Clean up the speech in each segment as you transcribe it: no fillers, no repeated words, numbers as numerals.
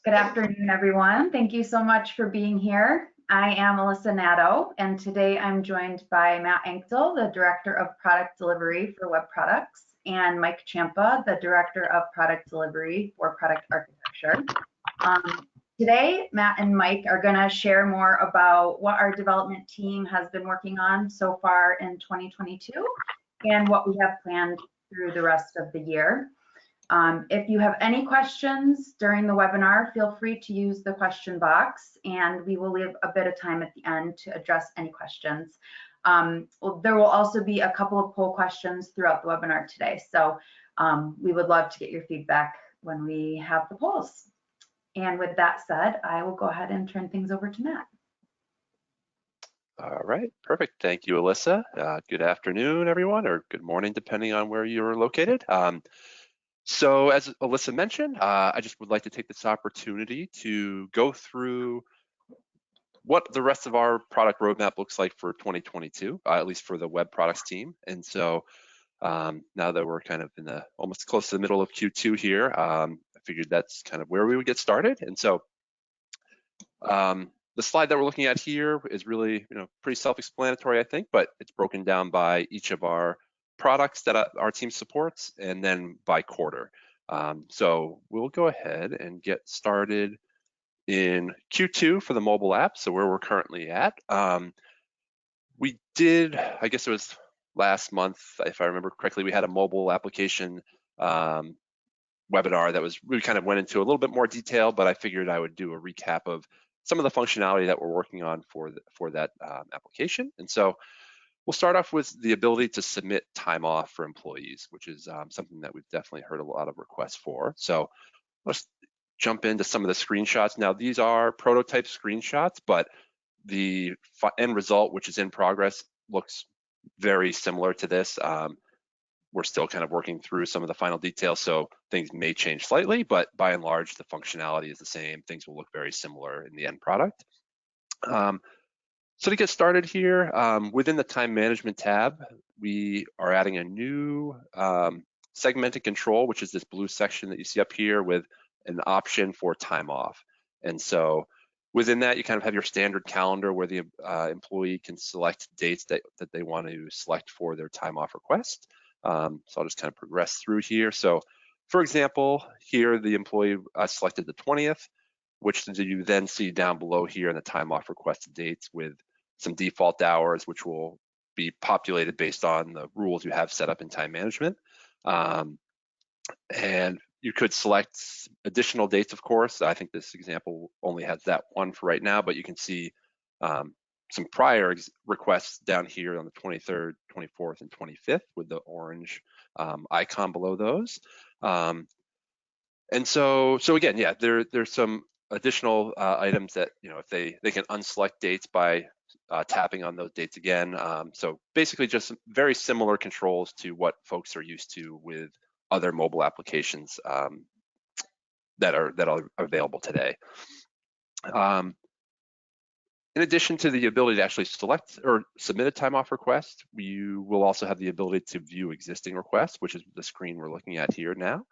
Good afternoon, everyone. Thank you so much for being here. I am Alyssa Nadeau, and today I'm joined by Matt Anktel, the Director of Product Delivery for Web Products, and Mike Champa, the Director of Product Delivery for Product Architecture. Today, Matt and Mike are going to share more about what our development team has been working on so far in 2022 and what we have planned through the rest of the year. If you have any questions during the webinar, feel free to use the question box, and we will leave a bit of time at the end to address any questions. There will also be a couple of poll questions throughout the webinar today, so we would love to get your feedback when we have the polls. And with that said, I will go ahead and turn things over to Matt. All right, perfect. Thank you, Alyssa. Good afternoon, everyone, or good morning, depending on where you're located. So as Alyssa mentioned, I just would like to take this opportunity to go through what the rest of our product roadmap looks like for 2022, at least for the web products team. And so now that we're kind of in the almost close to the middle of Q2 here, I figured that's kind of where we would get started. And so the slide that we're looking at here is really, pretty self-explanatory, I think, but it's broken down by each of our products that our team supports, and then by quarter. So we'll go ahead and get started in Q2 for the mobile app, so where we're currently at. We did, I guess it was last month, if I remember correctly, we had a mobile application webinar that we kind of went into a little bit more detail, but I figured I would do a recap of some of the functionality that we're working on for that application. And so we'll start off with the ability to submit time off for employees, which is something that we've definitely heard a lot of requests for. So let's jump into some of the screenshots. Now, these are prototype screenshots, but the end result, which is in progress, looks very similar to this. We're still kind of working through some of the final details, so things may change slightly, but by and large, the functionality is the same. Things will look very similar in the end product. So to get started here, within the time management tab, we are adding a new segmented control, which is this blue section that you see up here with an option for time off. And so within that, you kind of have your standard calendar where the employee can select dates that they want to select for their time off request. So I'll just kind of progress through here. So for example, here the employee selected the 20th, which you then see down below here in the time off requested dates with some default hours, which will be populated based on the rules you have set up in time management. And you could select additional dates, of course. I think this example only has that one for right now, but you can see some prior requests down here on the 23rd, 24th, and 25th with the orange icon below those. And so again, yeah, there's some additional items that, if they can unselect dates by tapping on those dates again. So basically just very similar controls to what folks are used to with other mobile applications that are available today. In addition to the ability to actually select or submit a time off request, you will also have the ability to view existing requests, which is the screen we're looking at here now.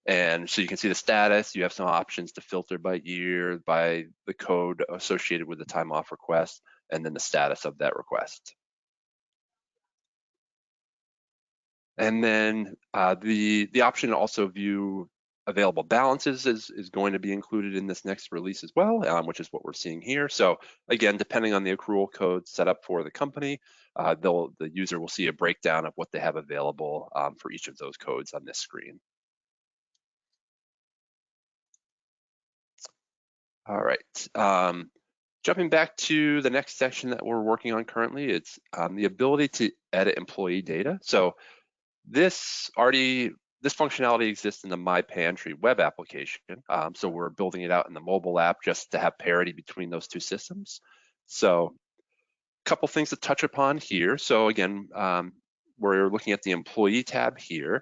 And so you can see the status. You have some options to filter by year, by the code associated with the time off request, and then the status of that request. And then the option to also view available balances is going to be included in this next release as well, which is what we're seeing here. So again, depending on the accrual code set up for the company, the user will see a breakdown of what they have available for each of those codes on this screen. All right, jumping back to the next section that we're working on currently, it's the ability to edit employee data. So this functionality exists in the My Payentry web application. So we're building it out in the mobile app just to have parity between those two systems. So a couple things to touch upon here. So again, we're looking at the employee tab here,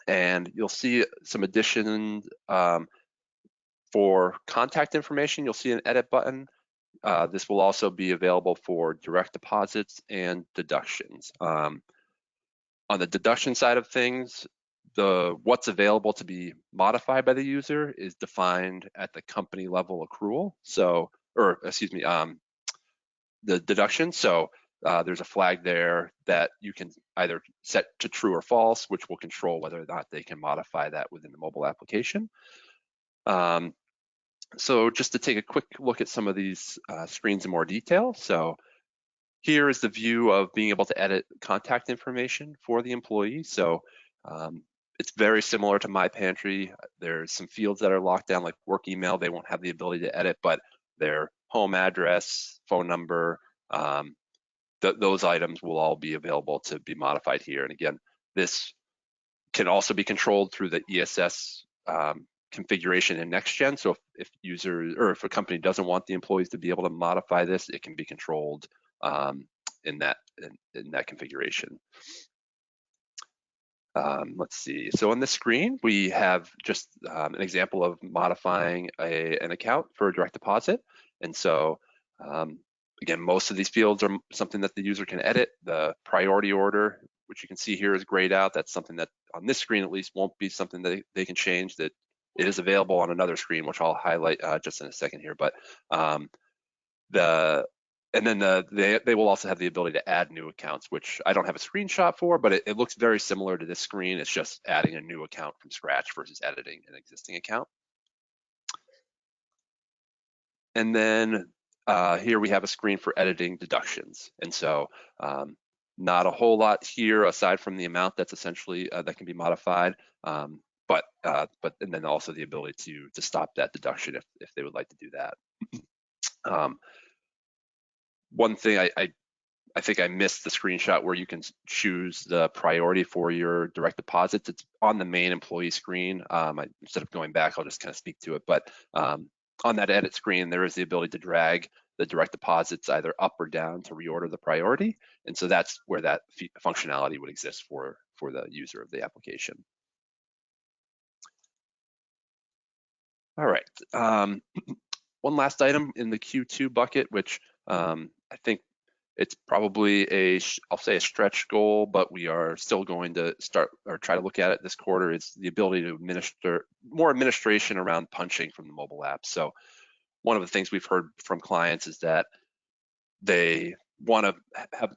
and you'll see some addition for contact information. You'll see an edit button. This will also be available for direct deposits and deductions. On the deduction side of things, what's available to be modified by the user is defined at the company level accrual. So, or excuse me, the deduction. So there's a flag there that you can either set to true or false, which will control whether or not they can modify that within the mobile application. So just to take a quick look at some of these screens in more detail. So here is the view of being able to edit contact information for the employee. So it's very similar to My Payentry. There's some fields that are locked down, like work email. They won't have the ability to edit, but their home address, phone number, those items will all be available to be modified here. And again, this can also be controlled through the ESS configuration in NextGen. So if users or if a company doesn't want the employees to be able to modify this, it can be controlled in that configuration. Let's see. So on this screen, we have just an example of modifying an account for a direct deposit. And so again, most of these fields are something that the user can edit. The priority order, which you can see here is grayed out. That's something that on this screen at least won't be something that they can change. That it is available on another screen, which I'll highlight just in a second here. But they will also have the ability to add new accounts, which I don't have a screenshot for, but it looks very similar to this screen. It's just adding a new account from scratch versus editing an existing account. And then here we have a screen for editing deductions. And so not a whole lot here aside from the amount that's essentially that can be modified, but and then also the ability to stop that deduction if they would like to do that. One thing I think I missed the screenshot where you can choose the priority for your direct deposits. It's on the main employee screen. Instead of going back, I'll just kind of speak to it. But on that edit screen, there is the ability to drag the direct deposits either up or down to reorder the priority. And so that's where that functionality would exist for the user of the application. All right. One last item in the Q2 bucket, which I think it's probably I'll say a stretch goal, but we are still going to start or try to look at it this quarter, is the ability to administer more administration around punching from the mobile app. So one of the things we've heard from clients is that they want to have,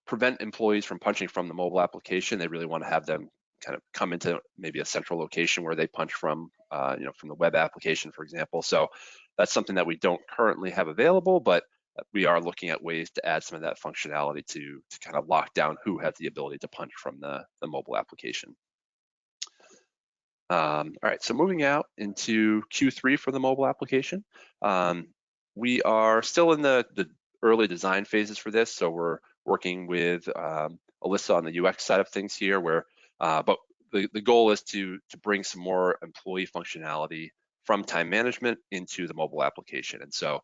prevent employees from punching from the mobile application. They really want to have them kind of come into maybe a central location where they punch from, from the web application, for example. So that's something that we don't currently have available, but we are looking at ways to add some of that functionality to kind of lock down who has the ability to punch from the mobile application. All right, so moving out into Q3 for the mobile application. We are still in the early design phases for this, so we're working with Alyssa on the UX side of things here, but the goal is to bring some more employee functionality from time management into the mobile application. And so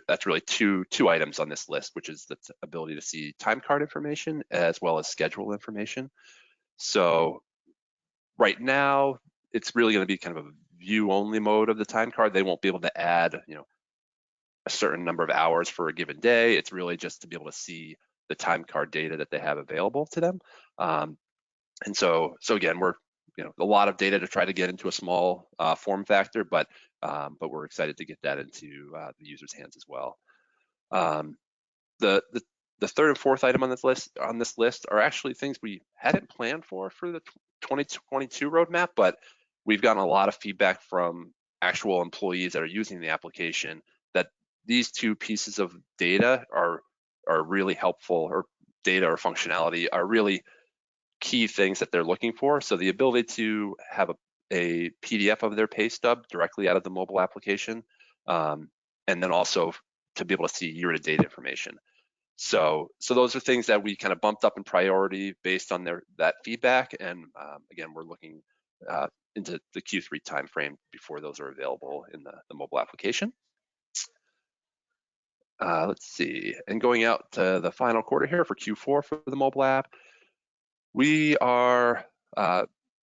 that's really two items on this list, which is the ability to see time card information as well as schedule information. So right now, it's really going to be kind of a view-only mode of the time card. They won't be able to add, a certain number of hours for a given day. It's really just to be able to see the time card data that they have available to them. And so again, we're a lot of data to try to get into a small form factor, but we're excited to get that into the user's hands as well. The third and fourth item on this list are actually things we hadn't planned for the 2022 roadmap, but we've gotten a lot of feedback from actual employees that are using the application that these two pieces of data are really helpful, or data or functionality are really key things that they're looking for. So the ability to have a PDF of their pay stub directly out of the mobile application, and then also to be able to see year-to-date information. So those are things that we kind of bumped up in priority based on that feedback. And again, we're looking into the Q3 timeframe before those are available in the mobile application. Let's see, and going out to the final quarter here for Q4 for the mobile app, we are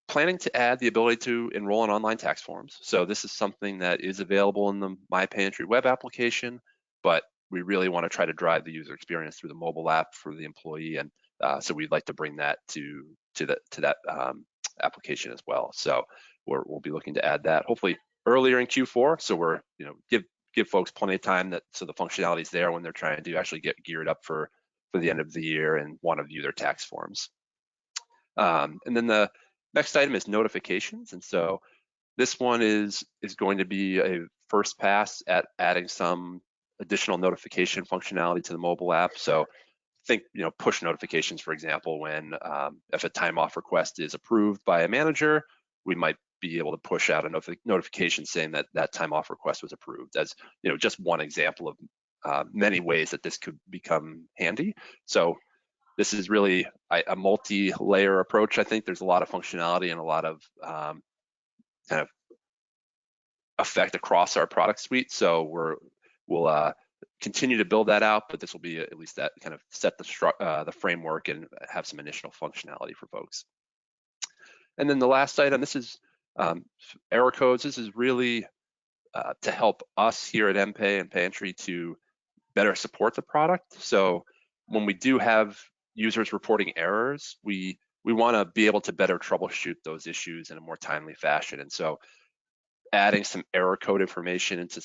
planning to add the ability to enroll in online tax forms. So this is something that is available in the My Payentry web application, but we really want to try to drive the user experience through the mobile app for the employee, and so we'd like to bring that to that application as well. So we'll be looking to add that hopefully earlier in Q4. So we're, give folks plenty of time so the functionality is there when they're trying to actually get geared up for the end of the year and want to view their tax forms. And then the next item is notifications. And so this one is going to be a first pass at adding some additional notification functionality to the mobile app. So think, push notifications, for example, when if a time off request is approved by a manager, we might be able to push out a notification saying that time off request was approved, as just one example of many ways that this could become handy. So this is really a multi-layer approach. I think there's a lot of functionality and a lot of kind of effect across our product suite. So we'll continue to build that out, but this will be at least that kind of set the framework and have some initial functionality for folks. And then the last item, this is error codes. This is really to help us here at MPay and Payentry to better support the product. So when we do have users reporting errors, we want to be able to better troubleshoot those issues in a more timely fashion. And so adding some error code information into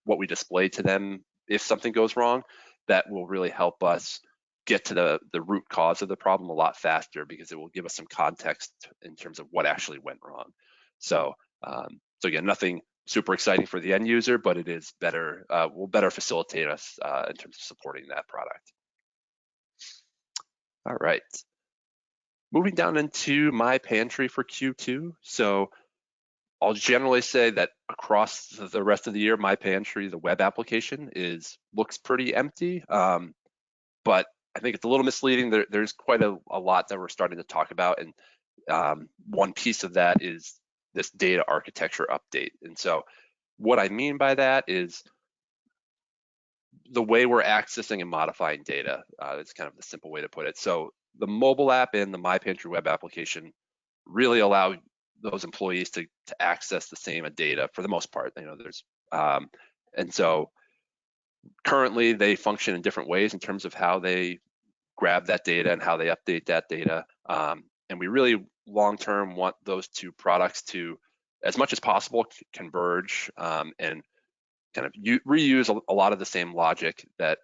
what we display to them if something goes wrong, that will really help us get to the root cause of the problem a lot faster, because it will give us some context in terms of what actually went wrong. So again, nothing super exciting for the end user, but it is better, will better facilitate us in terms of supporting that product. All right, moving down into my Payentry for Q2. So I'll generally say that across the rest of the year, my Payentry, the web application, looks pretty empty, but I think it's a little misleading. There's quite a lot that we're starting to talk about, and one piece of that is this data architecture update. And so what I mean by that is the way we're accessing and modifying data. It's kind of the simple way to put it. So the mobile app and the My Payentry web application really allow those employees to access the same data for the most part. And so currently they function in different ways in terms of how they grab that data and how they update that data. And we really long-term want those two products to, as much as possible, converge and kind of reuse a lot of the same logic that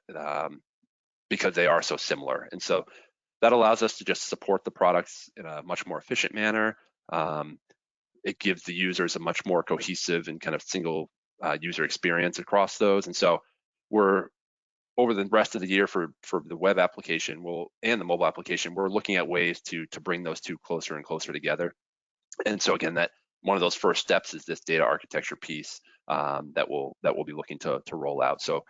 because they are so similar. And so that allows us to just support the products in a much more efficient manner. It gives the users a much more cohesive and kind of single user experience across those. And so we're, over the rest of the year for the web application and the mobile application, we're looking at ways to bring those two closer and closer together. And so again, that one of those first steps is this data architecture piece that we'll be looking to roll out. So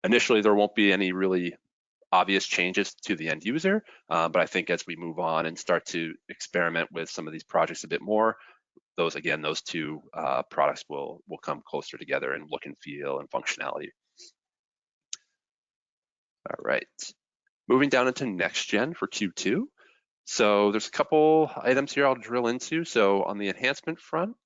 initially there won't be any really obvious changes to the end user, but I think as we move on and start to experiment with some of these projects a bit more, those two products will come closer together in look and feel and functionality. All right, moving down into next gen for Q2. So there's a couple items here I'll drill into. So on the enhancement front,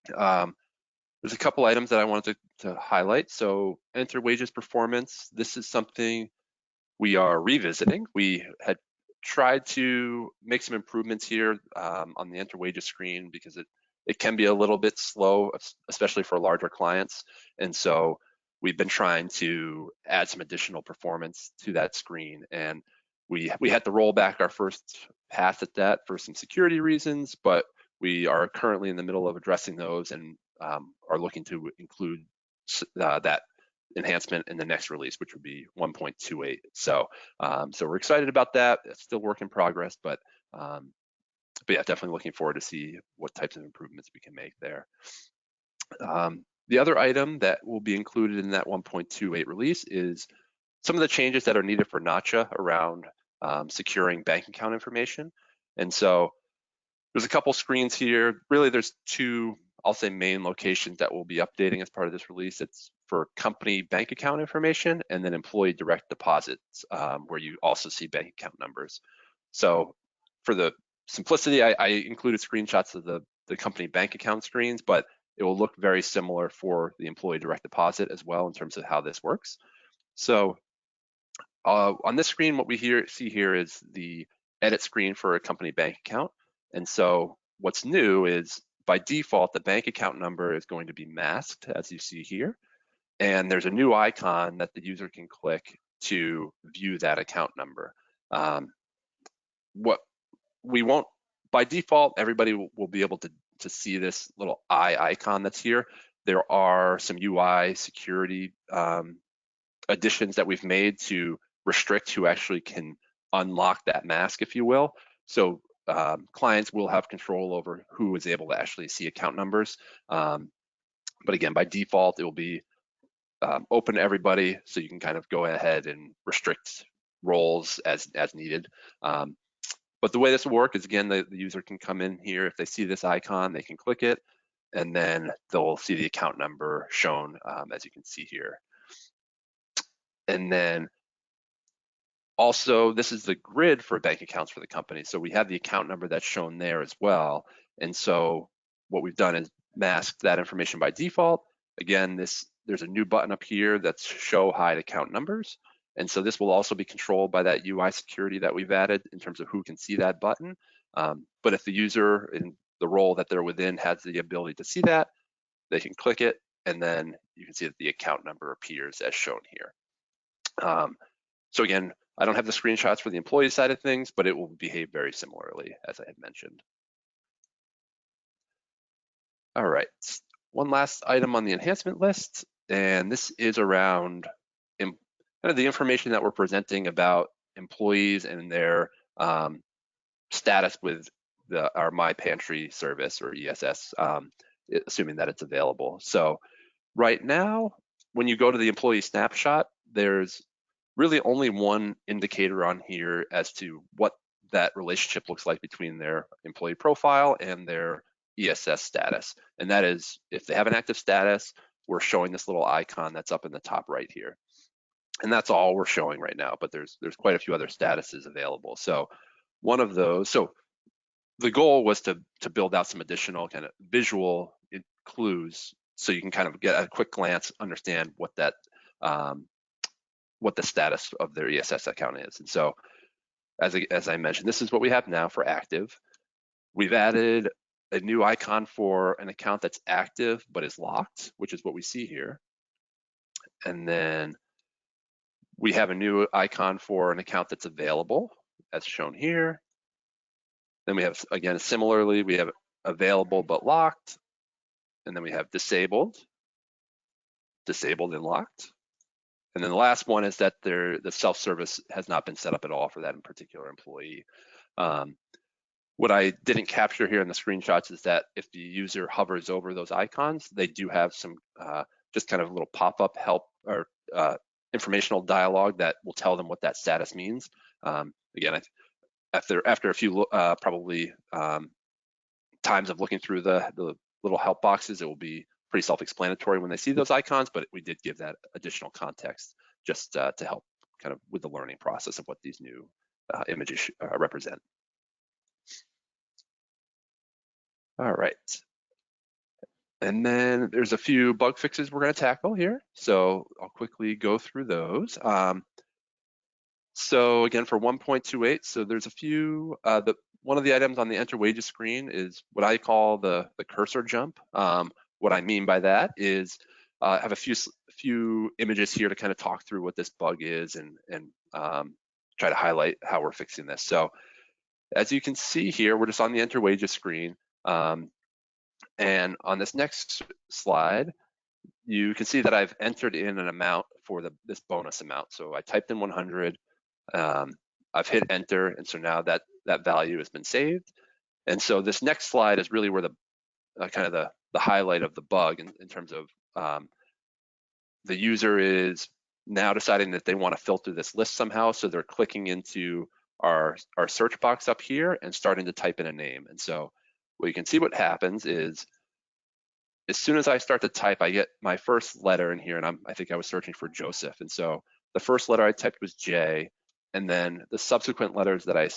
there's a couple items that I wanted to highlight. So enter wages performance. This is something we are revisiting. We had tried to make some improvements here on the enter wages screen because it can be a little bit slow, especially for larger clients. And so we've been trying to add some additional performance to that screen. And we had to roll back our first pass at that for some security reasons, but we are currently in the middle of addressing those and are looking to include that enhancement in the next release, which would be 1.28. So we're excited about that. It's still work in progress, but yeah, definitely looking forward to see what types of improvements we can make there. The other item that will be included in that 1.28 release is some of the changes that are needed for Nacha around securing bank account information. And so there's a couple screens here. Really, there's two, I'll say, main locations that we'll be updating as part of this release. It's for company bank account information and then employee direct deposits, where you also see bank account numbers. So for the simplicity, I included screenshots of the company bank account screens, but it will look very similar for the employee direct deposit as well in terms of how this works. So on this screen, what we see here is the edit screen for a company bank account. And so what's new is by default, the bank account number is going to be masked, as you see here. And there's a new icon that the user can click to view that account number. What we won't, by default, everybody will be able to see this little eye icon that's here. There are some UI security additions that we've made to restrict who actually can unlock that mask, if you will. So clients will have control over who is able to actually see account numbers. But again, by default, it will be open to everybody, so you can kind of go ahead and restrict roles as needed. But the way this will work is, again, the user can come in here. If they see this icon, they can click it, and then they'll see the account number shown, as you can see here. And then also, this is the grid for bank accounts for the company. So we have the account number that's shown there as well. And so what we've done is masked that information by default. Again, there's a new button up here that's show hide account numbers. And so this will also be controlled by that UI security that we've added in terms of who can see that button. But if the user in the role that they're within has the ability to see that, they can click it, and then you can see that the account number appears as shown here. So again, I don't have the screenshots for the employee side of things, but it will behave very similarly, as I had mentioned. All right, one last item on the enhancement list, and this is around kind of the information that we're presenting about employees and their status with our My Payentry service, or ESS, assuming that it's available. So right now, when you go to the employee snapshot, there's really only one indicator on here as to what that relationship looks like between their employee profile and their ESS status. And that is, if they have an active status, we're showing this little icon that's up in the top right here. And that's all we're showing right now, but there's quite a few other statuses available. So one of those, so the goal was to build out some additional kind of visual clues so you can kind of get a quick glance, understand what that what the status of their ESS account is. And so as I mentioned, this is what we have now for active. We've added a new icon for an account that's active but is locked, which is what we see here. And then we have a new icon for an account that's available, as shown here. Then we have, again, similarly, we have available but locked. And then we have disabled, disabled and locked. And then the last one is that the self-service has not been set up at all for that in particular employee. What I didn't capture here in the screenshots is that if the user hovers over those icons, they do have some just kind of little pop-up help or informational dialogue that will tell them what that status means. Again, after a few probably times of looking through the little help boxes, it will be pretty self-explanatory when they see those icons, but we did give that additional context just to help kind of with the learning process of what these new images represent. All right. And then there's a few bug fixes we're going to tackle here. So I'll quickly go through those. So again, for 1.28, so there's a few, one of the items on the enter wages screen is what I call the cursor jump. What I mean by that is I have a few images here to kind of talk through what this bug is and try to highlight how we're fixing this. So as you can see here, we're just on the enter wages screen. And on this next slide, you can see that I've entered in an amount for this bonus amount. So I typed in 100, I've hit enter, and so now that value has been saved. And so this next slide is really where the kind of the highlight of the bug in terms of the user is now deciding that they want to filter this list somehow. So they're clicking into our search box up here and starting to type in a name. And so what you can see what happens is as soon as I start to type, I get my first letter in here, and I think I was searching for Joseph. And so the first letter I typed was J, and then the subsequent letters that I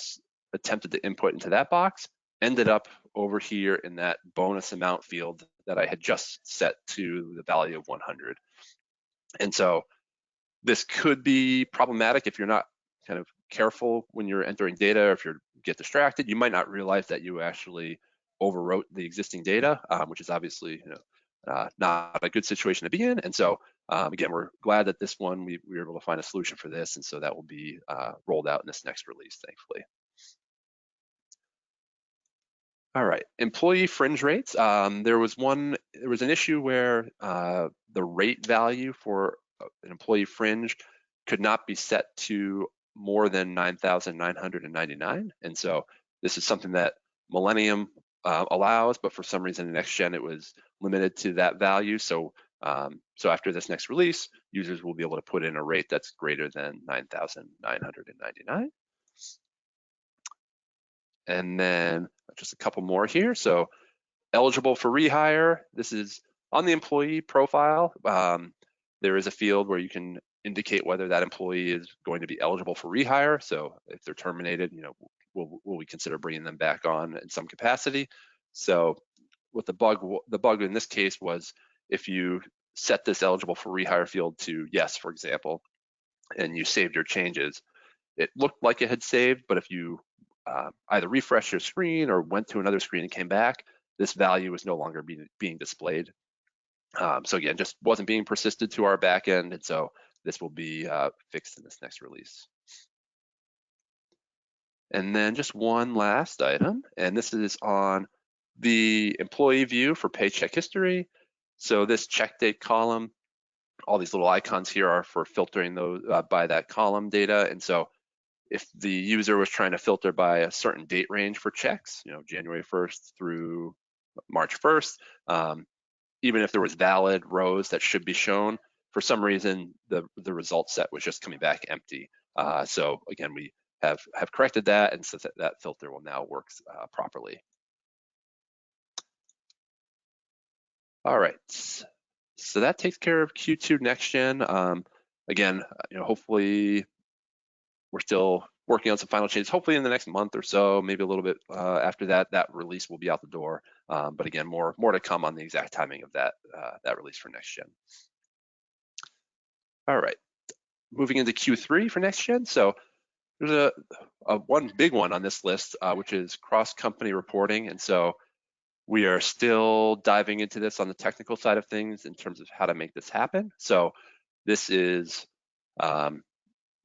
attempted to input into that box ended up over here in that bonus amount field that I had just set to the value of 100. And so this could be problematic if you're not kind of careful when you're entering data, or if you're get distracted. You might not realize that you actually overwrote the existing data, which is obviously not a good situation to be in. And so again, we're glad that this one we were able to find a solution for this, and so that will be rolled out in this next release, thankfully. All right, employee fringe rates. There was an issue where the rate value for an employee fringe could not be set to more than 9,999, and so this is something that Millennium allows, but for some reason in NextGen it was limited to that value. So after this next release, users will be able to put in a rate that's greater than 9,999. And then just a couple more here. So eligible for rehire, this is on the employee profile. There is a field where you can indicate whether that employee is going to be eligible for rehire. So if they're terminated, will we consider bringing them back on in some capacity? So what the bug in this case was, if you set this eligible for rehire field to yes, for example, and you saved your changes, it looked like it had saved, but if you either refreshed your screen or went to another screen and came back, this value was no longer being displayed. So again, just wasn't being persisted to our backend, and so this will be fixed in this next release. And then just one last item, and this is on the employee view for paycheck history. So this check date column, all these little icons here are for filtering those by that column data, and so if the user was trying to filter by a certain date range for checks, January 1st through March 1st, even if there was valid rows that should be shown, for some reason the result set was just coming back empty. So again, we have corrected that, and so that filter will now work properly. All right, so that takes care of Q2 NextGen. Again, hopefully we're still working on some final changes. Hopefully in the next month or so, maybe a little bit after that release will be out the door. But again, more to come on the exact timing of that release for NextGen. All right, moving into Q3 for NextGen. So there's a one big one on this list, which is cross-company reporting. And so we are still diving into this on the technical side of things in terms of how to make this happen. So this is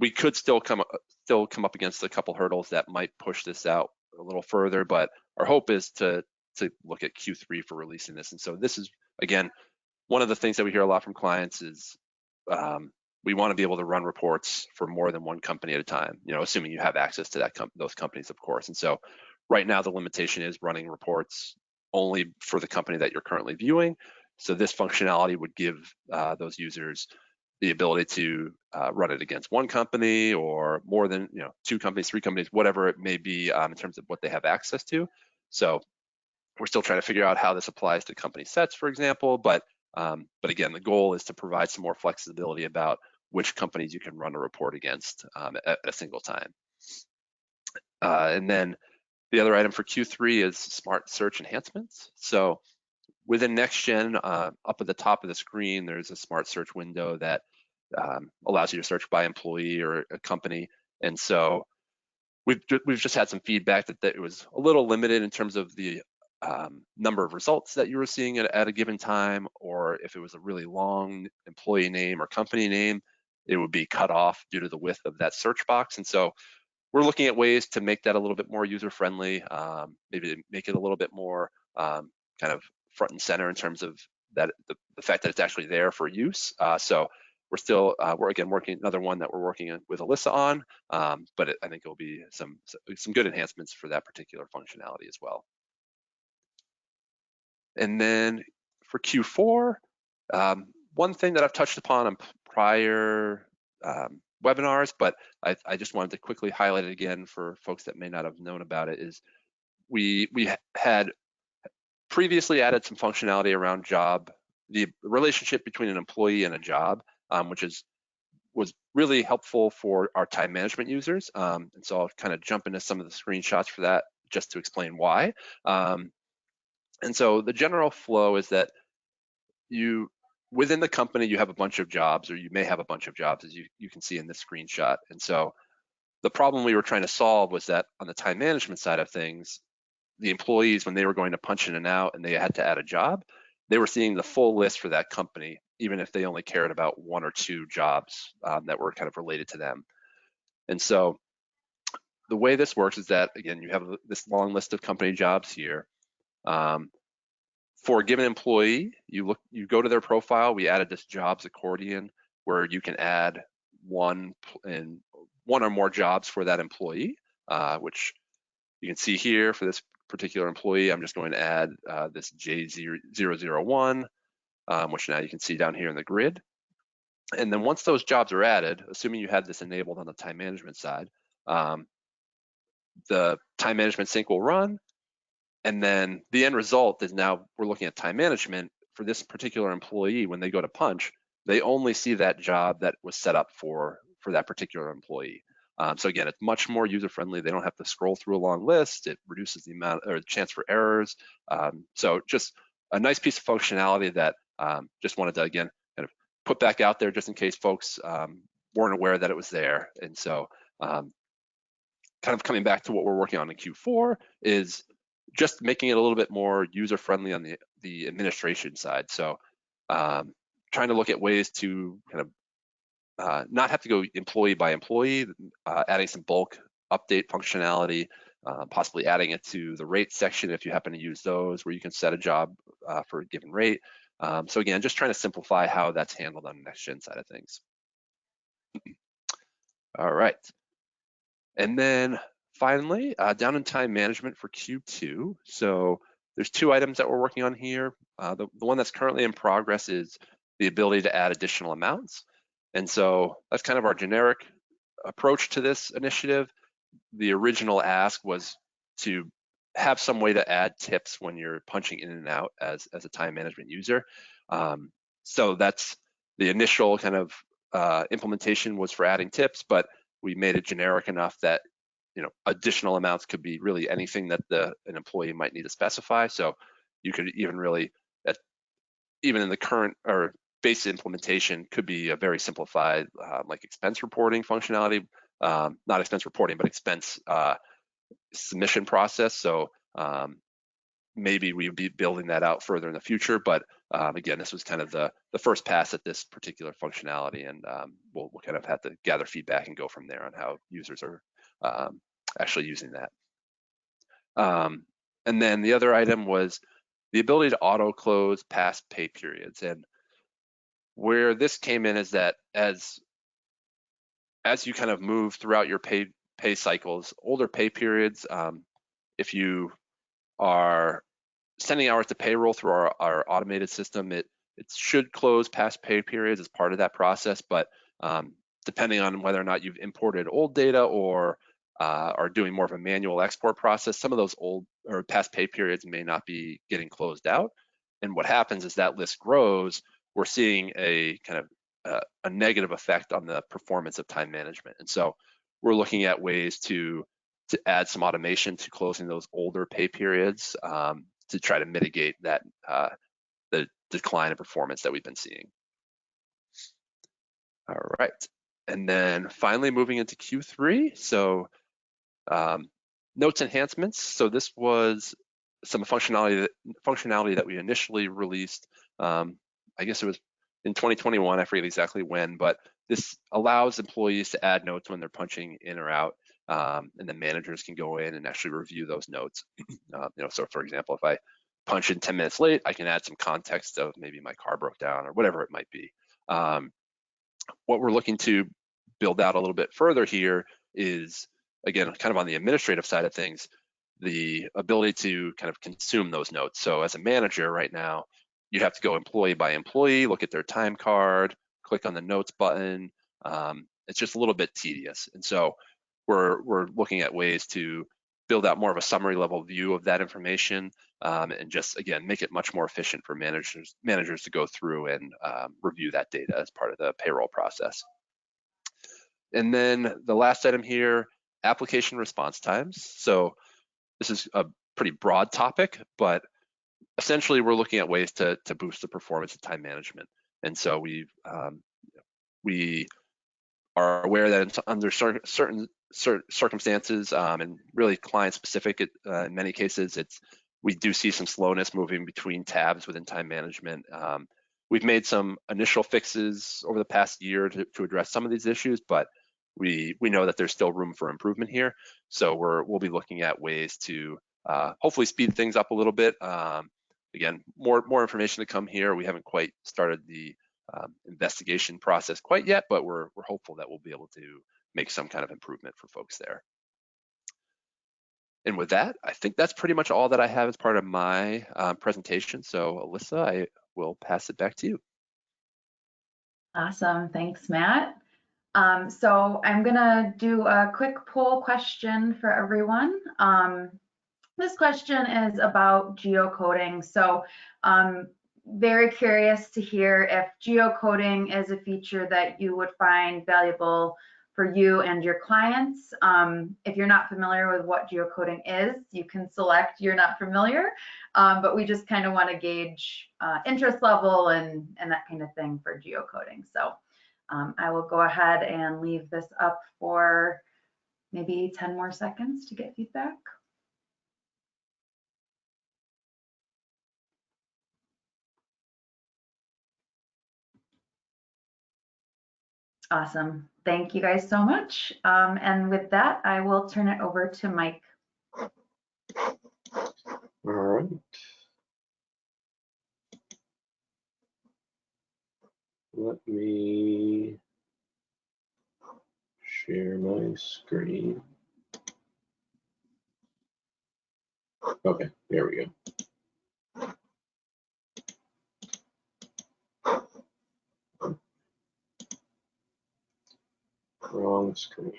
we could still come up against a couple hurdles that might push this out a little further, but our hope is to look at Q3 for releasing this. And so this is, again, one of the things that we hear a lot from clients is we want to be able to run reports for more than one company at a time, assuming you have access to those companies, of course. And so right now the limitation is running reports only for the company that you're currently viewing. So this functionality would give those users the ability to run it against one company or more than 2 companies, 3 companies, whatever it may be in terms of what they have access to. So we're still trying to figure out how this applies to company sets, for example, but again, the goal is to provide some more flexibility about which companies you can run a report against at a single time. And then the other item for Q3 is smart search enhancements. So within NextGen, up at the top of the screen, there's a smart search window that allows you to search by employee or a company. And so we've just had some feedback that it was a little limited in terms of the number of results that you were seeing at a given time, or if it was a really long employee name or company name, it would be cut off due to the width of that search box. And so we're looking at ways to make that a little bit more user-friendly, maybe make it a little bit more kind of front and center in terms of that the fact that it's actually there for use. So we're again working another one that we're working with Alyssa on, but I think it'll be some good enhancements for that particular functionality as well. And then for Q4, one thing that I've touched upon in prior webinars, but I just wanted to quickly highlight it again for folks that may not have known about it, is we had previously added some functionality around the relationship between an employee and a job, which was really helpful for our time management users. And so I'll kind of jump into some of the screenshots for that just to explain why. And so the general flow is that within the company, you have a bunch of jobs, or you may have a bunch of jobs, as you can see in this screenshot. And so the problem we were trying to solve was that on the time management side of things, the employees, when they were going to punch in and out and they had to add a job, they were seeing the full list for that company, even if they only cared about one or two jobs that were kind of related to them. And so the way this works is that, again, you have this long list of company jobs here. For a given employee, you go to their profile. We added this jobs accordion where you can add one or more jobs for that employee, which you can see here for this particular employee. I'm just going to add this J001, which now you can see down here in the grid. And then once those jobs are added, assuming you had this enabled on the time management side, the time management sync will run. And then the end result is now we're looking at time management for this particular employee. When they go to punch, they only see that job that was set up for that particular employee. So again, it's much more user-friendly. They don't have to scroll through a long list. It reduces the amount or the chance for errors. So just a nice piece of functionality that just wanted to, again, kind of put back out there just in case folks weren't aware that it was there. And so kind of coming back to what we're working on in Q4 is just making it a little bit more user-friendly on the administration side. So trying to look at ways to kind of not have to go employee by employee, adding some bulk update functionality, possibly adding it to the rate section if you happen to use those, where you can set a job for a given rate. So again, just trying to simplify how that's handled on the next-gen side of things. All right. And then finally, down in time management for Q2. So there's two items that we're working on here. The one that's currently in progress is the ability to add additional amounts. And so that's kind of our generic approach to this initiative. The original ask was to have some way to add tips when you're punching in and out as a time management user. So that's the initial kind of implementation was for adding tips, but we made it generic enough that additional amounts could be really anything that an employee might need to specify. So you could even really, even in the current or base implementation, could be a very simplified like expense reporting functionality, not expense reporting, but expense submission process. So maybe we would be building that out further in the future, but again, this was kind of the first pass at this particular functionality, and we'll kind of have to gather feedback and go from there on how users are actually using that. And then the other item was the ability to auto close past pay periods. And where this came in is that as you kind of move throughout your pay cycles, older pay periods, if you are sending hours to payroll through our automated system, it should close past pay periods as part of that process. But depending on whether or not you've imported old data or are doing more of a manual export process, some of those old or past pay periods may not be getting closed out. And what happens is that list grows. We're seeing a kind of a negative effect on the performance of time management. And so we're looking at ways to add some automation to closing those older pay periods to try to mitigate that the decline in performance that we've been seeing. All right, and then finally moving into Q3. So notes enhancements. So this was some functionality that we initially released. I guess it was in 2021. I forget exactly when, but this allows employees to add notes when they're punching in or out, and then managers can go in and actually review those notes. So for example, if I punch in 10 minutes late, I can add some context of maybe my car broke down or whatever it might be. What we're looking to build out a little bit further here is, again, kind of on the administrative side of things, the ability to kind of consume those notes. So as a manager right now, you have to go employee by employee, look at their time card, click on the notes button. It's just a little bit tedious. And so we're looking at ways to build out more of a summary level view of that information, and just, again, make it much more efficient for managers to go through and review that data as part of the payroll process. And then the last item here, application response times. So this is a pretty broad topic, but essentially we're looking at ways to boost the performance of time management. And so we are aware that under certain circumstances and really client specific. In many cases, we do see some slowness moving between tabs within time management. We've made some initial fixes over the past year to address some of these issues, but we know that there's still room for improvement here. So we'll be looking at ways to hopefully speed things up a little bit. Again, more information to come here. We haven't quite started the investigation process quite yet, but we're hopeful that we'll be able to make some kind of improvement for folks there. And with that, I think that's pretty much all that I have as part of my presentation. So Alyssa, I will pass it back to you. Awesome, thanks, Matt. So I'm gonna do a quick poll question for everyone. This question is about geocoding. So very curious to hear if geocoding is a feature that you would find valuable for you and your clients. If you're not familiar with what geocoding is, you can select you're not familiar, but we just kind of want to gauge interest level and that kind of thing for geocoding. So I will go ahead and leave this up for maybe 10 more seconds to get feedback. Awesome. Thank you guys so much. And with that, I will turn it over to Mike. All right. Let me share my screen. Okay, there we go. Wrong screen.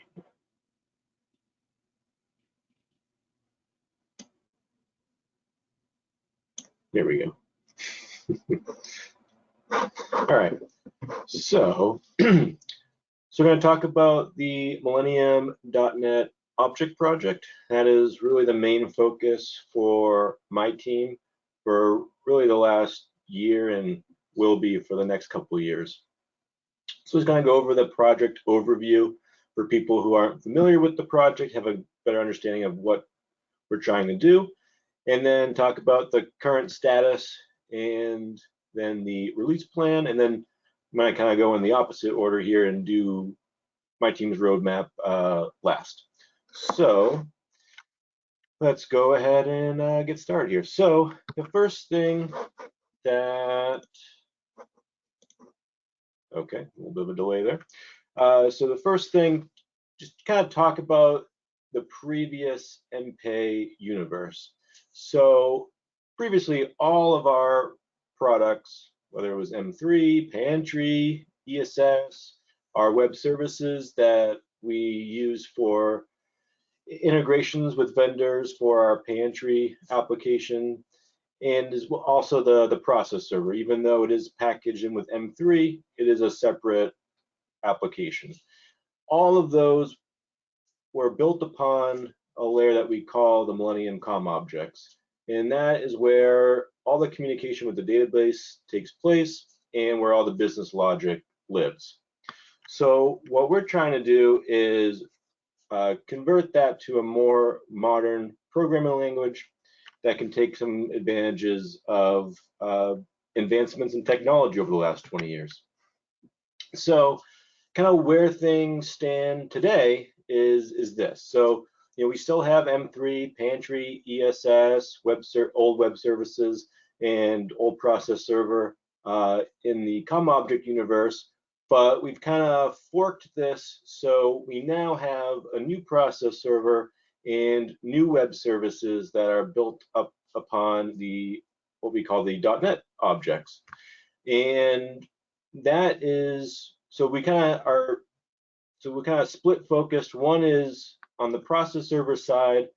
There we go. All right. So, we're going to talk about the Millennium.NET object project. That is really the main focus for my team for really the last year and will be for the next couple of years. So it's going to go over the project overview for people who aren't familiar with the project, have a better understanding of what we're trying to do, and then talk about the current status and then the release plan, and then I'm going to kind of go in the opposite order here and do my team's roadmap last. So let's go ahead and get started here. So the first thing that, okay, a little bit of a delay there. So the first thing, just kind of talk about the previous MPay universe. So previously, all of our products, whether it was M3, Payentry, ESS, our web services that we use for integrations with vendors for our Payentry application, and is also the process server. Even though it is packaged in with M3, it is a separate application. All of those were built upon a layer that we call the Millennium COM objects. And that is where all the communication with the database takes place and where all the business logic lives. So what we're trying to do is convert that to a more modern programming language that can take some advantages of advancements in technology over the last 20 years. So kind of where things stand today is this. So we still have M3, Payentry, ESS, old web services, and old process server in the COM object universe, but we've kind of forked this, so we now have a new process server and new web services that are built up upon what we call the .NET objects. And that is, so we kind of split focused. One is on the process server side,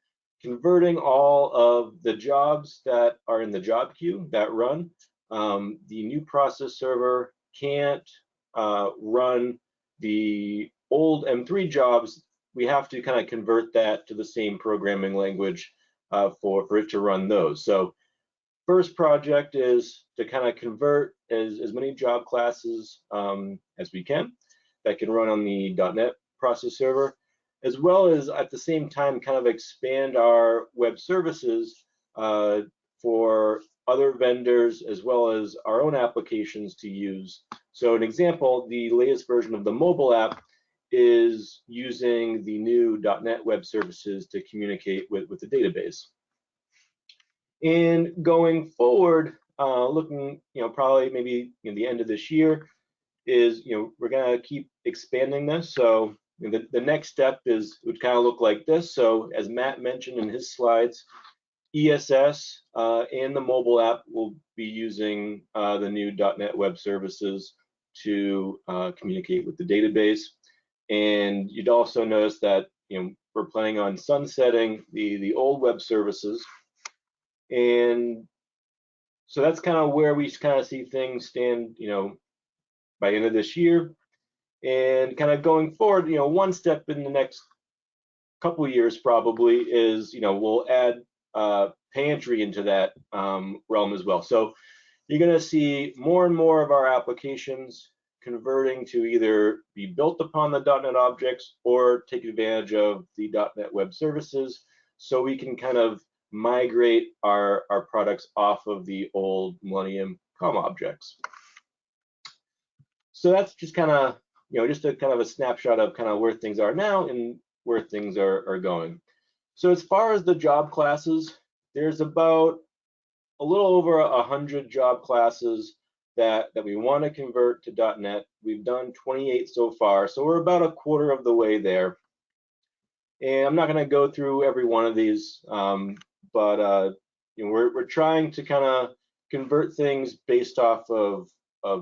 converting all of the jobs that are in the job queue that run. The new process server can't run the old M3 jobs. We have to kind of convert that to the same programming language for it to run those. So first project is to kind of convert as many job classes as we can that can run on the .NET process server. as well as at the same time kind of expand our web services for other vendors as well as our own applications to use. So an example, the latest version of the mobile app is using the new .NET web services to communicate with the database. And going forward, looking, probably maybe in the end of this year, is we're gonna keep expanding this. So the next step would kind of look like this. So as Matt mentioned in his slides, ESS and the mobile app will be using the new .NET web services to communicate with the database. And you'd also notice that we're planning on sunsetting the old web services. And so that's kind of where we kind of see things stand, by the end of this year. And kind of going forward, one step in the next couple of years probably is, we'll add Payentry into that realm as well. So you're going to see more and more of our applications converting to either be built upon the .NET objects or take advantage of the .NET web services, so we can kind of migrate our products off of the old Millennium COM objects. So that's just kind of, just a kind of a snapshot of kind of where things are now and where things are going. So as far as the job classes, there's about a little over 100 job classes that we want to convert to .NET. We've done 28 so far, so we're about a quarter of the way there. And I'm not going to go through every one of these, but we're trying to kind of convert things based off of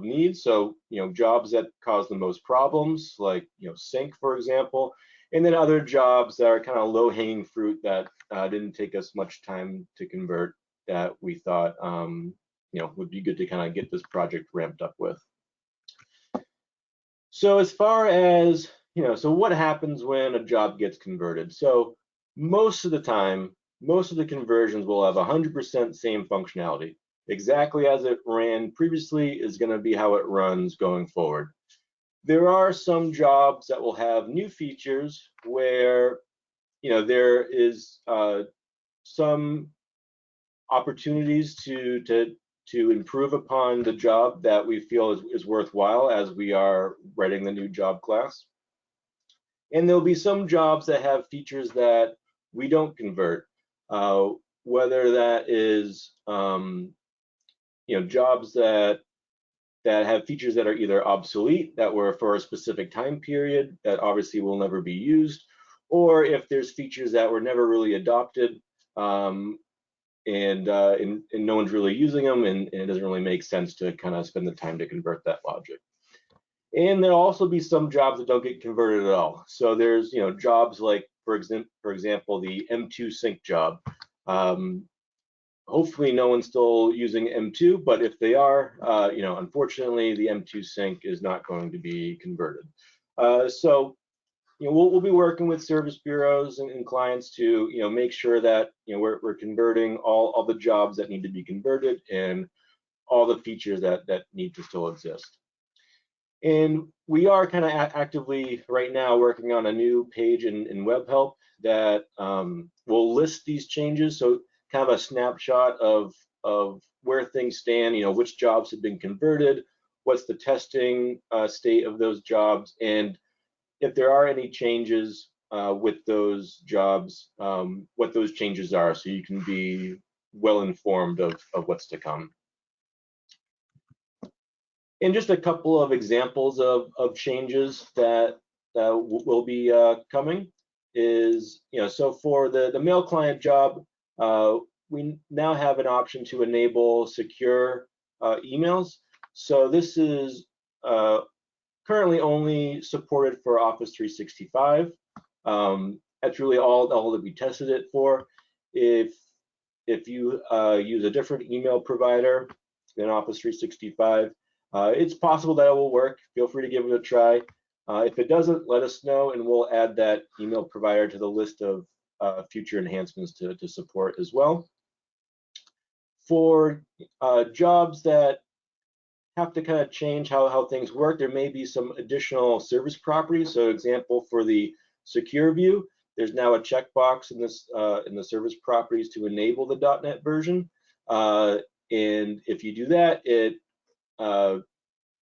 needs. So jobs that cause the most problems, like sync, for example, and then other jobs that are kind of low-hanging fruit that didn't take us much time to convert, that we thought would be good to kind of get this project ramped up with. So as far as so what happens when a job gets converted? So most of the time, most of the conversions will have 100% same functionality. Exactly as it ran previously is going to be how it runs going forward. There are some jobs that will have new features where there is some opportunities to improve upon the job that we feel is worthwhile as we are writing the new job class. And there'll be some jobs that have features that we don't convert, whether that is jobs that have features that are either obsolete, that were for a specific time period that obviously will never be used, or if there's features that were never really adopted and no one's really using them, and it doesn't really make sense to kind of spend the time to convert that logic. And there'll also be some jobs that don't get converted at all. So there's jobs like, for example, the M2 sync job. Hopefully no one's still using M2, but if they are, unfortunately the M2 sync is not going to be converted. So we'll be working with service bureaus and clients to make sure that we're converting all the jobs that need to be converted and all the features that need to still exist. And we are kind of actively right now working on a new page in Web Help that will list these changes. So kind of a snapshot of where things stand, which jobs have been converted, what's the testing state of those jobs, and if there are any changes with those jobs, what those changes are, so you can be well informed of what's to come. And just a couple of examples of changes that will be coming is, so for the mail client job, we now have an option to enable secure emails. So this is currently only supported for Office 365. That's really all that we tested it for. If you use a different email provider than Office 365, it's possible that it will work. Feel free to give it a try. If it doesn't, let us know, and we'll add that email provider to the list of future enhancements to support as well. For jobs that have to kind of change how things work, there may be some additional service properties. So example, for the secure view, there's now a checkbox in this in the service properties to enable the .NET version. And if you do that, it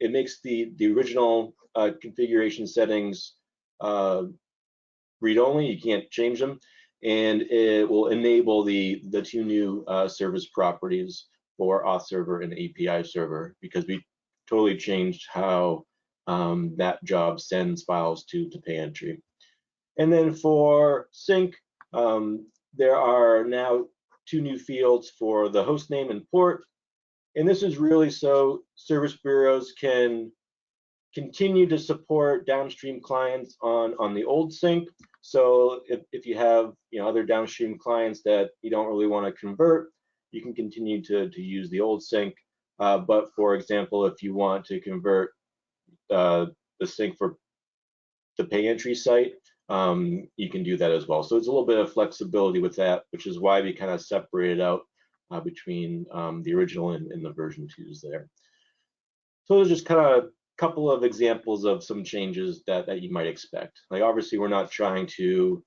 makes the original configuration settings read-only. You can't change them, and it will enable the two new service properties for auth server and API server, because we totally changed how that job sends files to Payentry. And then for sync, there are now two new fields for the host name and port. And this is really so service bureaus can continue to support downstream clients on the old sync. So if you have other downstream clients that you don't really want to convert, you can continue to use the old sync. But for example, if you want to convert the sync for the Payentry site, you can do that as well. So it's a little bit of flexibility with that, which is why we kind of separated out between the original and the version 2s there. So there's just kind of a couple of examples of some changes that you might expect. Like obviously we're not trying to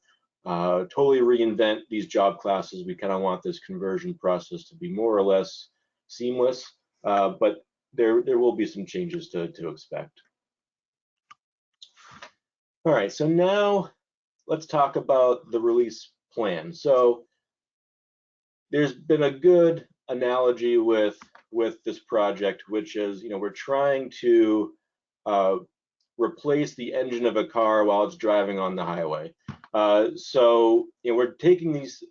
totally reinvent these job classes. We kind of want this conversion process to be more or less seamless, but there will be some changes to expect. All right, so now let's talk about the release plan. So there's been a good analogy with this project, which is, we're trying to replace the engine of a car while it's driving on the highway. So we're taking this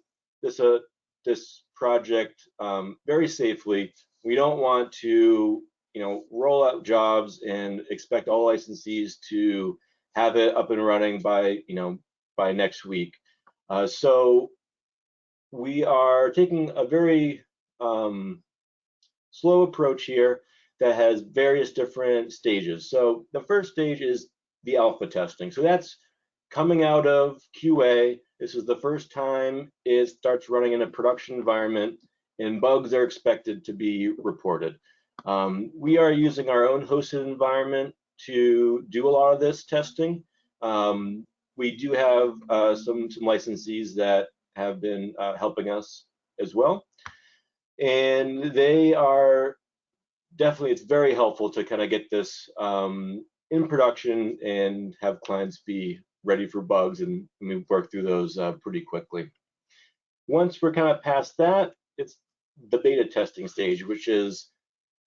project very safely. We don't want to roll out jobs and expect all licensees to have it up and running by next week. So we are taking a very slow approach here that has various different stages. So the first stage is the alpha testing. So that's coming out of QA. This is the first time it starts running in a production environment, and bugs are expected to be reported. We are using our own hosted environment to do a lot of this testing. We do have some licensees that have been helping us as well, and they are definitely, it's very helpful to kind of get this in production and have clients be ready for bugs, and we work through those pretty quickly. Once we're kind of past that, it's the beta testing stage, which is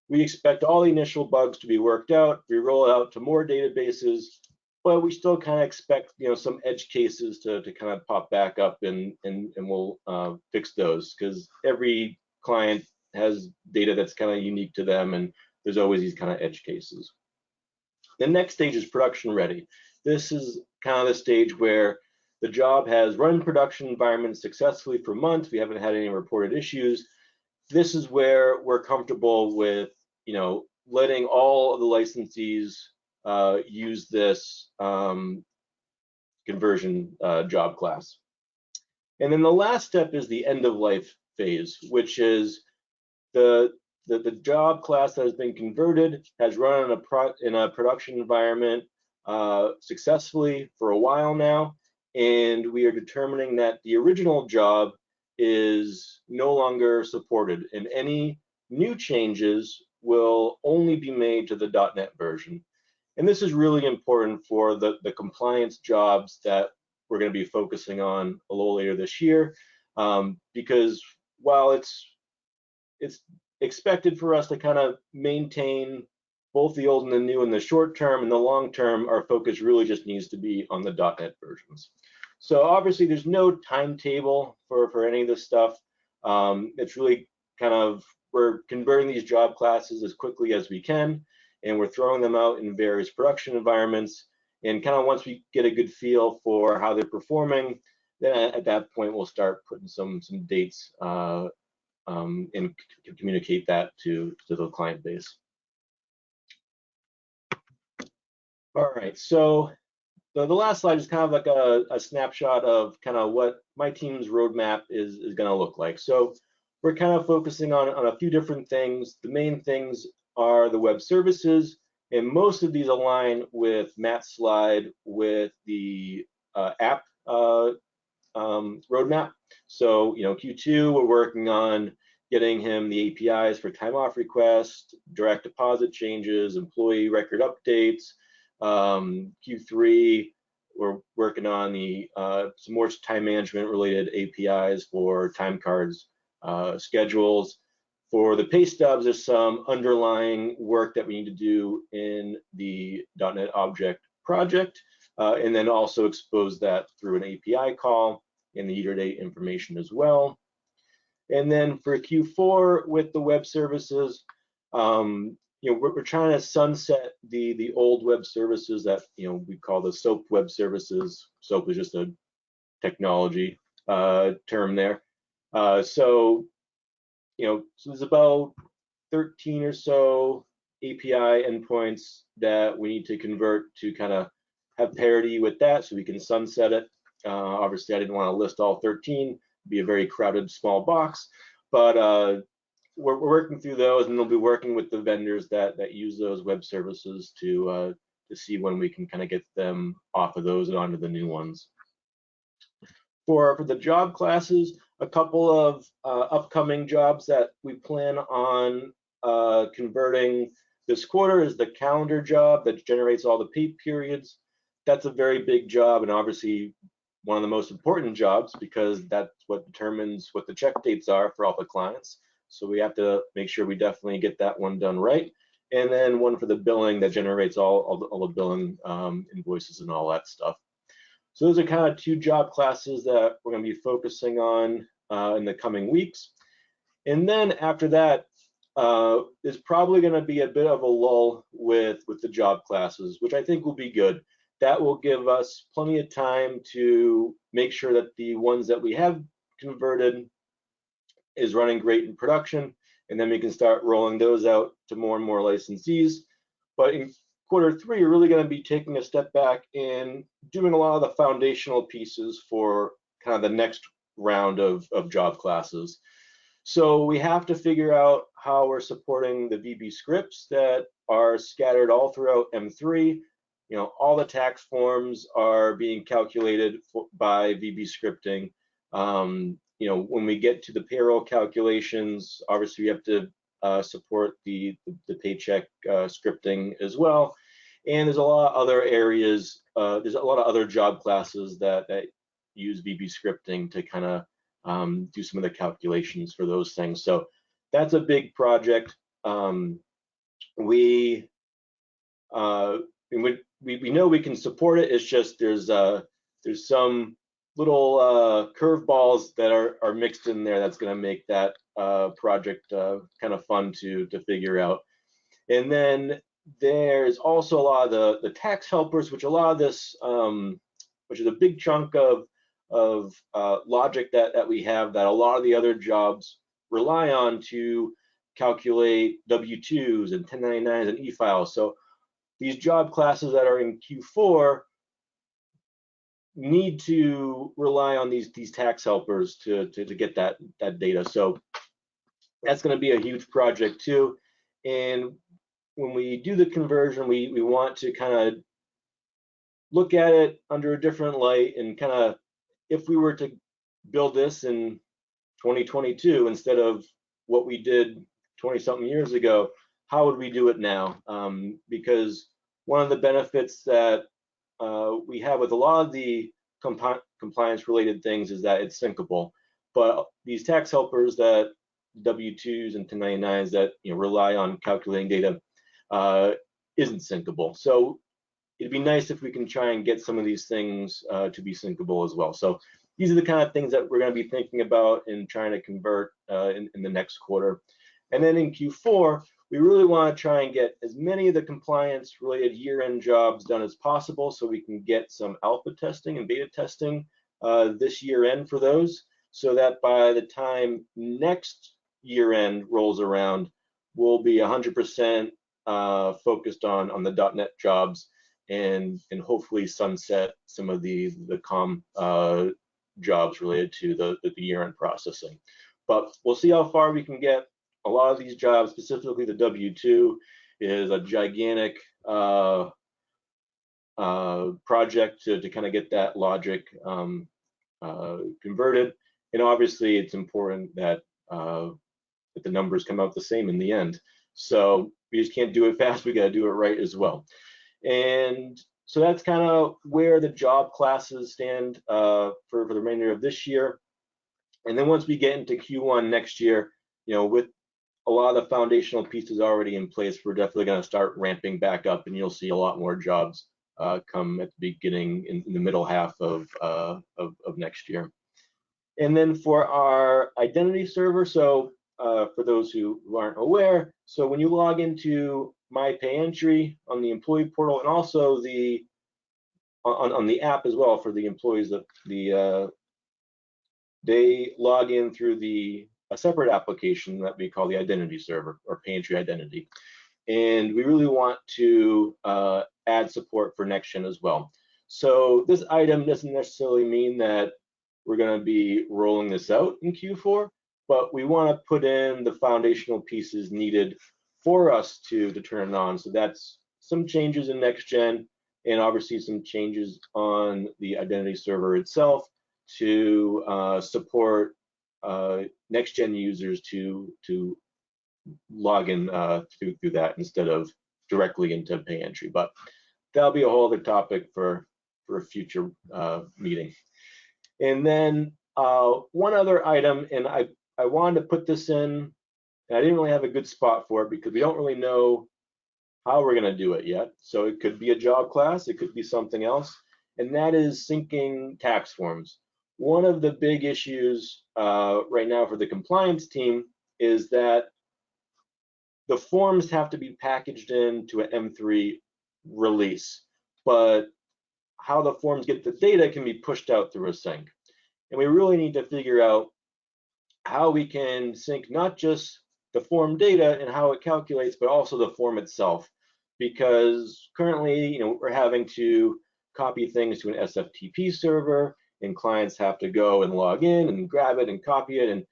we expect all the initial bugs to be worked out. We roll it out to more databases, but we still kind of expect some edge cases to kind of pop back up, and we'll fix those, because every client has data that's kind of unique to them, and there's always these kind of edge cases. The next stage is production ready. This is kind of the stage where the job has run in production environments successfully for months. We haven't had any reported issues. This is where we're comfortable with letting all of the licensees use this conversion job class. And then the last step is the end of life phase, which is the job class that has been converted has run in a production environment successfully for a while now, and we are determining that the original job is no longer supported, and any new changes will only be made to the .NET version. And this is really important for the compliance jobs that we're going to be focusing on a little later this year, because while it's expected for us to kind of maintain both the old and the new in the short term, and the long term, our focus really just needs to be on the .NET versions. So obviously there's no timetable for any of this stuff. It's really kind of, we're converting these job classes as quickly as we can, and we're throwing them out in various production environments. And kind of once we get a good feel for how they're performing, then at that point we'll start putting some dates and communicate that to the client base. All right, so the last slide is kind of like a snapshot of kind of what my team's roadmap is going to look like. So we're kind of focusing on a few different things. The main things are the web services, and most of these align with Matt's slide with the app roadmap. So, Q2, we're working on getting him the APIs for time off requests, direct deposit changes, employee record updates. Q3, we're working on the some more time management related APIs for time cards, schedules. For the pay stubs, there's some underlying work that we need to do in the .NET Object project, and then also expose that through an API call in the year-to-date information as well. And then for Q4 with the web services, we're trying to sunset the old web services that we call the SOAP web services. SOAP is just a technology term there. So there's about 13 or so API endpoints that we need to convert to kind of have parity with that, so we can sunset it. Obviously, I didn't want to list all 13; it'd be a very crowded small box. But we're working through those, and we'll be working with the vendors that use those web services to see when we can kind of get them off of those and onto the new ones. For the job classes, a couple of upcoming jobs that we plan on converting this quarter is the calendar job that generates all the pay periods. That's a very big job, and obviously one of the most important jobs, because that's what determines what the check dates are for all the clients. So we have to make sure we definitely get that one done right. And then one for the billing that generates all the billing invoices and all that stuff. So those are kind of two job classes that we're going to be focusing on in the coming weeks. And then after that, there's probably going to be a bit of a lull with the job classes, which I think will be good. That will give us plenty of time to make sure that the ones that we have converted is running great in production, and then we can start rolling those out to more and more licensees. But in quarter three, you're really going to be taking a step back and doing a lot of the foundational pieces for kind of the next round of job classes. So we have to figure out how we're supporting the VB scripts that are scattered all throughout M3. All the tax forms are being calculated by VB scripting. When we get to the payroll calculations, obviously we have to support the paycheck scripting as well. And there's a lot of other areas, there's a lot of other job classes that use VB scripting to kind of do some of the calculations for those things. So that's a big project. We know we can support it. It's just there's some little curveballs that are mixed in there that's going to make that project kind of fun to figure out. And then there's also a lot of the tax helpers, which a lot of this, which is a big chunk of logic that we have that a lot of the other jobs rely on to calculate W-2s and 1099s and e-files. So these job classes that are in Q4 need to rely on these tax helpers to get that data. So that's going to be a huge project too. And when we do the conversion, we want to kind of look at it under a different light, and kind of, if we were to build this in 2022 instead of what we did 20-something years ago, how would we do it now? Because one of the benefits that we have with a lot of the compliance related things is that it's syncable. But these tax helpers, that W-2s and 1099s that rely on calculating data, isn't syncable. So it'd be nice if we can try and get some of these things to be syncable as well. So these are the kind of things that we're going to be thinking about and trying to convert in the next quarter. And then in Q4, we really want to try and get as many of the compliance related year-end jobs done as possible, so we can get some alpha testing and beta testing this year-end for those, so that by the time next year-end rolls around, we'll be 100% focused on the .NET jobs, and hopefully sunset some of the COM jobs related to the year-end processing. But we'll see how far we can get. A lot of these jobs, specifically the W-2, is a gigantic project to kind of get that logic converted. And obviously, it's important that that the numbers come out the same in the end. So we just can't do it fast. We got to do it right as well. And so that's kind of where the job classes stand for the remainder of this year. And then once we get into Q1 next year, with a lot of the foundational pieces already in place, we're definitely going to start ramping back up, and you'll see a lot more jobs come at the beginning in the middle half of next year. And then for our identity server, so for those who aren't aware, so when you log into My Payentry on the employee portal, and also on the app as well for the employees, they log in through a separate application that we call the identity server, or Payentry Identity. And we really want to add support for NextGen as well. So this item doesn't necessarily mean that we're going to be rolling this out in Q4, but we want to put in the foundational pieces needed for us to turn it on. So that's some changes in NextGen, and obviously some changes on the identity server itself to support NextGen users to log in through that instead of directly into Payentry. But that'll be a whole other topic for a future meeting. And then one other item, and I wanted to put this in, and I didn't really have a good spot for it because we don't really know how we're going to do it yet. So it could be a job class, it could be something else, and that is syncing tax forms. One of the big issues right now for the compliance team is that the forms have to be packaged into an M3 release, but how the forms get the data can be pushed out through a sync. And we really need to figure out how we can sync not just the form data and how it calculates, but also the form itself. Because currently, we're having to copy things to an SFTP server, and clients have to go and log in and grab it and copy it. And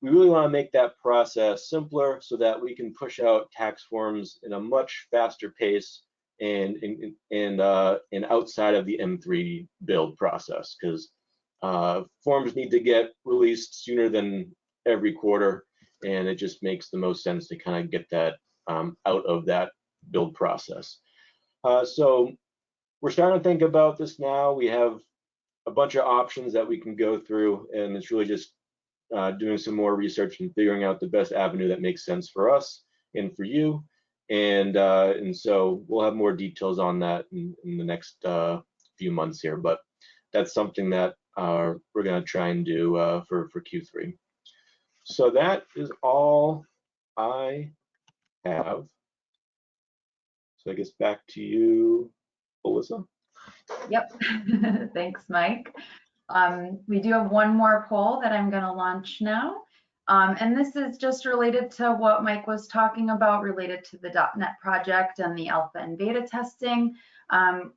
we really want to make that process simpler so that we can push out tax forms in a much faster pace and outside of the M3 build process, because forms need to get released sooner than every quarter, and it just makes the most sense to kind of get that out of that build process. So we're starting to think about this now. We have a bunch of options that we can go through, and it's really just doing some more research and figuring out the best avenue that makes sense for us and for you. And so we'll have more details on that in the next few months here, but that's something that we're going to try and do for Q3. So that is all I have. So I guess back to you, Alyssa. Yep. Thanks, Mike. We do have one more poll that I'm going to launch now. And this is just related to what Mike was talking about, related to the .NET project and the alpha and beta testing.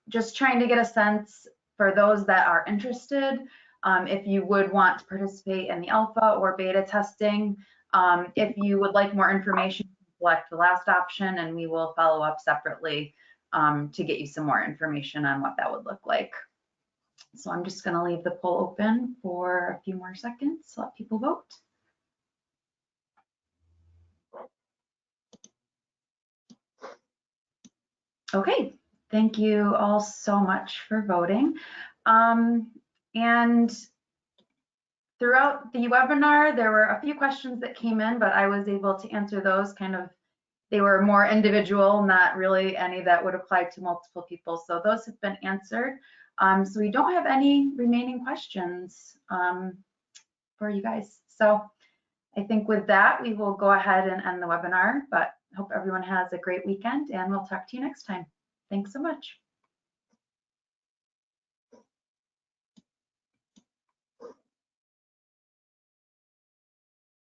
Just trying to get a sense for those that are interested, if you would want to participate in the alpha or beta testing. If you would like more information, select the last option, and we will follow up separately to get you some more information on what that would look like. So I'm just going to leave the poll open for a few more seconds to let people vote. Okay, thank you all so much for voting. And throughout the webinar, there were a few questions that came in, but I was able to answer those they were more individual, not really any that would apply to multiple people. So those have been answered. So we don't have any remaining questions for you guys. So I think with that, we will go ahead and end the webinar, but hope everyone has a great weekend, and we'll talk to you next time. Thanks so much.